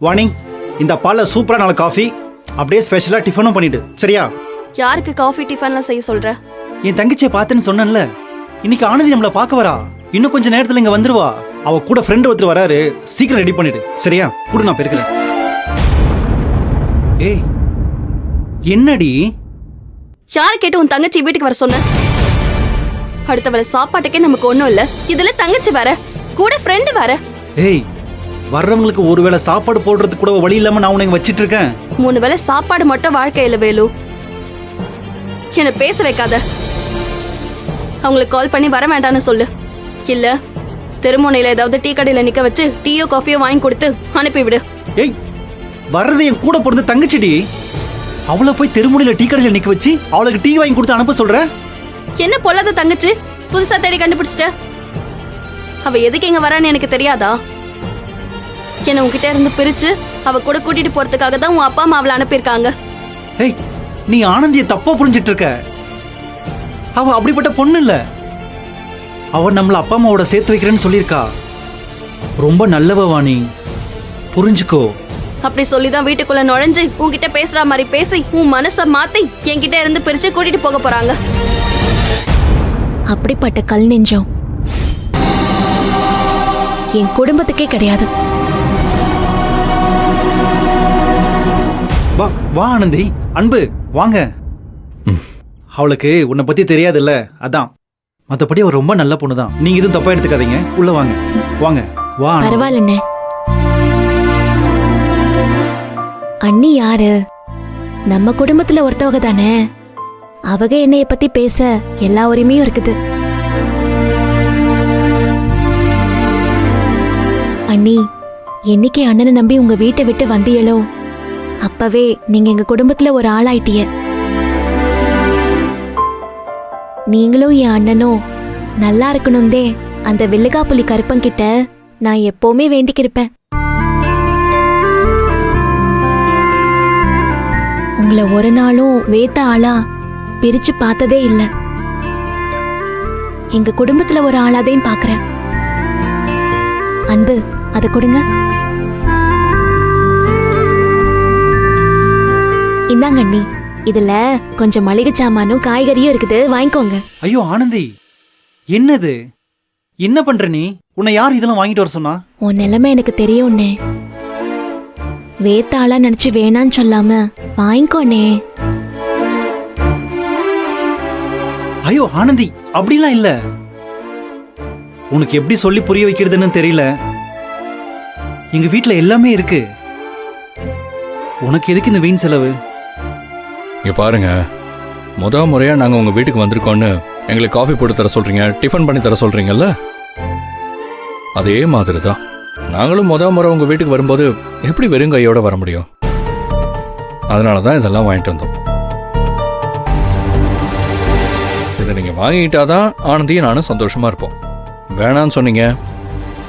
வாணி, இந்த பால்ல சூப்பரா 4 காஃபி அப்படியே ஸ்பெஷலா டிஃபனும் பண்ணிடு, சரியா? யாருக்கு காஃபி டிஃபன்லாம் செய்ய சொல்ற? என் தங்கச்சியை பார்த்தேன்னு சொன்னேன்ல, இன்னைக்கு ஆனந்தி நம்மள பார்க்க வரா. இன்னும் கொஞ்ச நேரத்துல இங்க வந்துருவா. அவ கூட ஃப்ரெண்ட் ஒருத்தர் வராரு, சீக்கிரம் ரெடி பண்ணிடு, சரியா? கூட நான் பெருக்கிறேன். ஏய், என்னடி? யார கேட்டு உன் தங்கச்சி வீட்டுக்கு வர சொன்ன? அடுத்த வேளை சாப்பாட்டுக்கே நமக்கு ஒண்ணும் இல்ல, இதுல தங்கச்சி வேற, கூட ஃப்ரெண்ட் வேற. ஏய், வர்றவங்களுக்கு ஒருவேளை சாப்பாடு போடுறதுக்கு கூட வழி இல்லாம நான் உனக்கு வச்சிட்டு இருக்கேன். 3 வேளை சாப்பாடு மட்டும் வாழ்க்கையில வேலு. என்ன பேச வைக்காத. அவங்களுக்கு கால் பண்ணி வர வேண்டாம்னு சொல்லு. இல்ல தெருமுனையில ஏதாவது டீ கடையில நிக்க வச்சு டீயோ காஃபியோ வாங்கி கொடுத்து அனுப்பிவிடு. ஏய், வர்றது என் கூட பிறந்த தங்கச்சிடி. அவளை போய் தெருமுனையில டீ கடையில நிக்க வச்சு அவளுக்கு டீ வாங்கி கொடுத்து அனுப்ப சொல்ற? என்ன பொல்லாத தங்கச்சி, புதுசா தேடி கண்டுபிடிச்சிட்ட? அவ எதுக்கு இங்க வரான்னு எனக்கு தெரியாதா? என்ன உன்கிட்ட இருந்து பிரிச்சு அவ கூட கூட்டிட்டு போறதுக்காக தான் உன் அப்பா அம்மா அவளை அனுப்பியிருக்காங்க. ஏய், நீ ஆனந்தியை தப்பா புரிஞ்சிட்டு இருக்க. அவ அப்படிப்பட்ட பொண்ணு இல்ல. அவ நம்மள அப்பா அம்மாவோட சேர்த்து வைக்கிறேன்னு சொல்லியிருக்கா. ரொம்ப நல்லவ வாணி, புரிஞ்சுக்கோ. அப்படி சொல்லிதான் வீட்டுக்குள்ள நுழைஞ்சு உன்கிட்ட பேசுற மாதிரி பேசி உன் மனச மாத்தி என்கிட்ட இருந்து பிரிச்சு கூட்டிட்டு போக போறாங்க. அப்படிப்பட்ட கல் நெஞ்சம் என் குடும்பத்துக்கே கிடையாது. வா வா ஆனந்தி, அன்பு வாங்க. அவளுக்கு உன்னை பத்தி தெரியாதுல்ல, அதான். மத்தபடி அவ ரொம்ப நல்ல பொண்ணுதான். நீங்க எதுவும் தப்பா எடுத்துக்காதீங்க. உள்ள வாங்க வாங்க. வா. பரவாயில்லண்ணே. அண்ணி யாரு? நம்ம குடும்பத்துல ஒருத்தவங்க தானே. அவங்க என்னைய பத்தி பேச எல்லா உரிமையும் இருக்குது. அண்ணி, என்னைக்கு அண்ணனை நம்பி உங்க வீட்டை விட்டு வந்தியலோ அப்பவே நீங்க எங்க குடும்பத்துல ஒரு ஆளாயிட்டிய. நீங்களும் என் அண்ணனும் நல்லா இருக்கணும்தே அந்த வெள்ளுகாப்புலி கருப்பங்கிட்ட நான் எப்பவுமே வேண்டிக்கிருப்பேன். உங்களை ஒரு நாளும் வேத்த ஆளா பிரிச்சு பார்த்ததே இல்ல. எங்க குடும்பத்துல ஒரு ஆளாதையும் பாக்குறேன். அன்பு, அதை கொடுங்க. இந்தாங்க அண்ணி, இதுல கொஞ்சம் மளிகை சாமானும் காய்கறியும் இருக்குது, வாங்கிக்கோங்க. ஐயோ ஆனந்தி, என்னது? என்ன பண்ற நீ? உன்னை யார் இதெல்லாம் வாங்கிட்டு வர சொன்னா? உன் நிலைமை எனக்கு தெரியும்னே. வேத்தாளா நினைச்சு வேணான்னு சொல்லாம வாங்கிக்கோனே. ஐயோ ஆனந்தி, அப்படிலாம் இல்ல. உனக்கு எப்படி சொல்லி புரிய வைக்கிறதுன்னு தெரியல. எங்க வீட்டுல எல்லாமே இருக்கு. உனக்கு எதுக்கு இந்த வீண் செலவு? இங்க பாருங்க, முறையா நாங்க உங்க வீட்டுக்கு வந்திருக்கோன்னு எங்களுக்கு காஃபி போட்டு தர சொல்றீங்க, டிஃபன் பண்ணி தர சொல்றீங்கல்ல, அதே மாதிரி தான் நாங்களும் முறை உங்க வீட்டுக்கு வரும்போது எப்படி வெறும் கையோட வர முடியும்? அதனாலதான் இதெல்லாம் வாங்கிட்டு வந்தோம். இதை நீங்க வாங்கிட்டாதான் ஆனந்தியும் நானும் சந்தோஷமா இருப்போம். வேணான்னு சொன்னீங்க,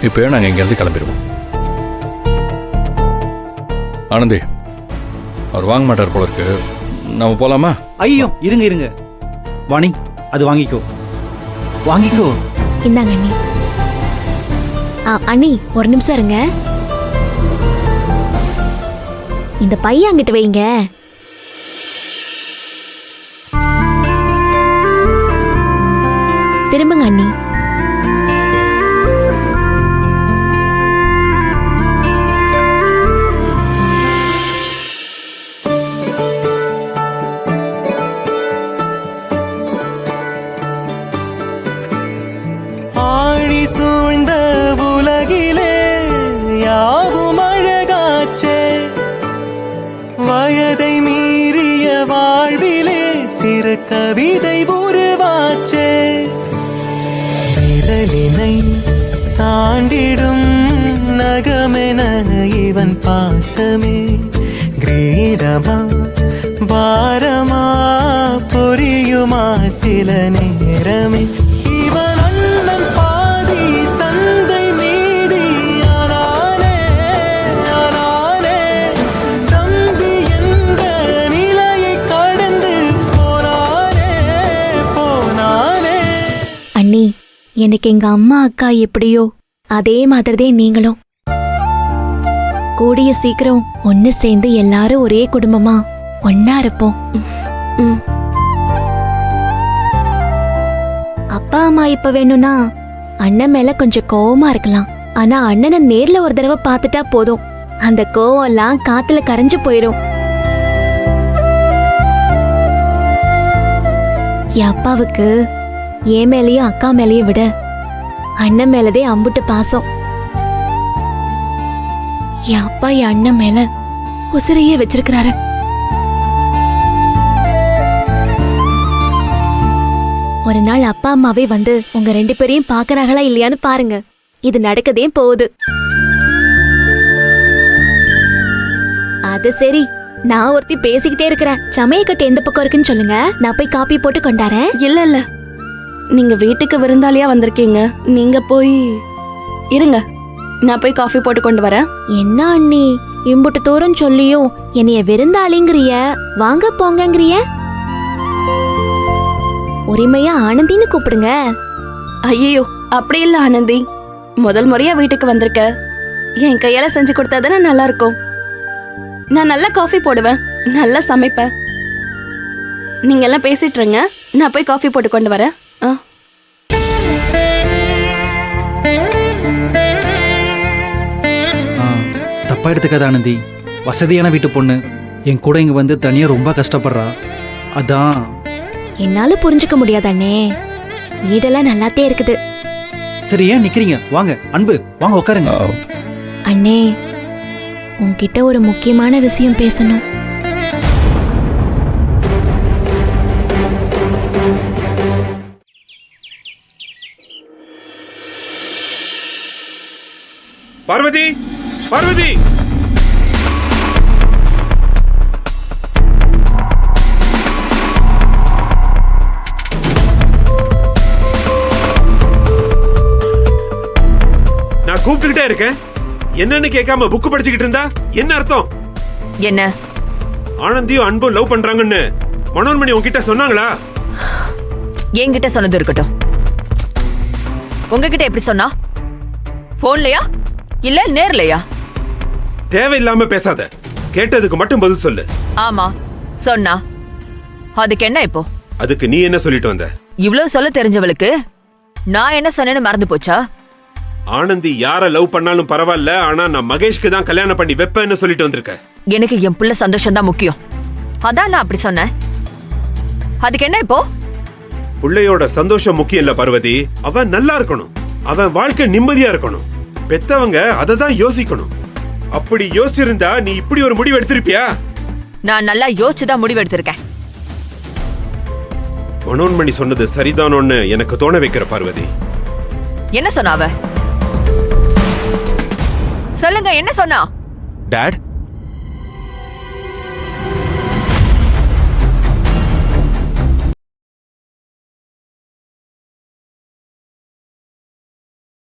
இப்பவே நாங்க இங்க இருந்து கிளம்பிடுவோம். ஆனந்தி, அவர் வாங்க மாட்டார் போல இருக்கு, நம்ம போலாமா? ஐயோ இருங்க இருங்க வாணி, அது வாங்கிக்கோ வாங்கிக்கோ. இந்தாங்க அண்ணி. அண்ணி, ஒரு நிமிஷம் இருங்க. இந்த பையன் அங்கிட்டு வைங்க. திரும்புங்க அண்ணி. வயதை மீறிய வாழ்விலே சிறு கவிதை உருவாச்சே. விரலினை தாண்டிடும் நகமென இவன் பாசமே கிரீடமா பாரமா புரியுமா சில நேரமே. இவன் அண்ணன் பாதி தந்தை மீதி ஆனானே ஆனானே. தம்பி என்ற நிலையை கடந்து போனானே போனானே. அண்ணி, எனக்கு எங்க அம்மா அக்கா எப்படியோ அதே மாதிரிதான் நீங்களும். கூடிய சீக்கிரம் ஒன்னு சேர்ந்து எல்லாரும் ஒரே குடும்பமா ஒன்னா இருப்போம். ம். அப்பா அம்மா இப்ப வேணும்னா அண்ணன் மேல கொஞ்சம் கோவமா இருக்கலாம். ஆனா அண்ணனை நேர்ல ஒரு தடவை பார்த்துட்டா போதும், அந்த கோவம் எல்லாம் காத்துல கரைஞ்சு போயிடும். என் அப்பாவுக்கு என் மேலயும் அக்கா மேலயும் விட அண்ணன் மேலதே அம்புட்டு பாசம். என் அப்பா என் அண்ணன் மேல உசிரையே வச்சிருக்கிறாரு. ஒரு நாள் அப்பா அம்மாவே வந்து உங்க 2 பேரையும் பாக்குறாங்களா இல்லையான்னு பாருங்க. இது நடக்கதே போகுது. அது சரி, நான் ஒருத்தி பேசிக்கிட்டே இருக்கிறேன். சமயக்கட்டு எந்த பக்கம் இருக்குன்னு சொல்லுங்க, நான் போய் காப்பி போட்டு கொண்டாரேன். இல்ல நீங்க வீட்டுக்கு விருந்தாளியா வந்திருக்கீங்க, நீங்க போய் இருங்க, நான் போய் காஃபி போட்டு கொண்டு வரேன். என்ன அண்ணி இம்புட்டு தூரம் சொல்லியும் என்னைய விருந்தாளிங்கிறிய, வாங்க போங்கங்கிறிய. உரிமையா ஆனந்தின்னு கூப்பிடுங்க. ஐயோ அப்படி இல்ல ஆனந்தி, முதல் முறையா வீட்டுக்கு வந்திருக்க, என் கையால செஞ்சு கொடுத்தாதானே நல்லா இருக்கும். நான் நல்லா காஃபி போடுவேன், நல்லா சமைப்பேன். நீங்க எல்லாம் பேசிட்டு இருங்க, நான் போய் காஃபி போட்டு கொண்டு வரேன். தப்பா எடுத்துக்காத ஆனந்தி, வசதியான வீட்டு பொண்ணு என் கூட இங்க வந்து தனியா ரொம்ப கஷ்டப்படுறா. அதான். என்னால புரிஞ்சுக்க முடியாது அண்ணே, வீடெல்லாம் நல்லாத்தே இருக்குது. சரி, ஏன் நிக்கிறீங்க? வாங்க அன்பு, வாங்க உட்காருங்க. அண்ணே, உன்கிட்ட ஒரு முக்கியமான விஷயம் பேசணும். பார்வதி, பார்வதி, நான் கூப்பிட்டுக்கிட்டே இருக்கேன், என்னன்னு கேட்காம புக் படிச்சுக்கிட்டு இருந்தா என்ன அர்த்தம்? என்ன? ஆனந்தியும் அன்பும் லவ் பண்றாங்கன்னு மனோன்மணி உன்கிட்ட சொன்னாங்களா? என்கிட்ட சொன்னது இருக்கட்டும், உங்ககிட்ட எப்படி சொன்னா? போன்லயா இல்ல நேர்லயா? தேவையில்லாம பேசாத, கேட்டதுக்கு மட்டும் பதில் சொல்லு. ஆமா சொன்னா, அதுக்கு என்ன இப்போ? அதுக்கு நீ என்ன சொல்லிட்டு வந்த? இவ்வளவு சொல்ல தெரிஞ்சவளுக்கு நான் என்ன சொன்னேன்னு மறந்து போச்சா? ஆனந்தி யார லவ் பண்ணாலும் பரவாயில்ல, ஆனா நான் மகேஷ்க்கு தான் கல்யாணம் பண்ணி வைப்பேன்னு சொல்லிட்டு வந்திருக்க. எனக்கு என் புள்ள சந்தோஷம் தான் முக்கியம், அதான் நான் அப்படி சொன்னேன். அதுக்கு என்ன இப்போ? புள்ளையோட சந்தோஷம் முக்கியம் இல்ல பார்வதி, அவன் நல்லா இருக்கணும், அவன் வாழ்க்கை நிம்மதியா இருக்கணும். பெத்தவங்க அதை தான் யோசிக்கணும். அப்படி யோசிச்சிருந்தா நீ இப்படி ஒரு முடிவு எடுத்திருப்பியா? நான் நல்லா யோசிச்சுதான் முடிவு எடுத்திருக்கேன். மனோன்மணி சொன்னது சரிதானோன்னு எனக்கு தோண வைக்கிற பார்வதி. என்ன சொன்ன அவ? சொல்லுங்க, என்ன சொன்னா? டாட்,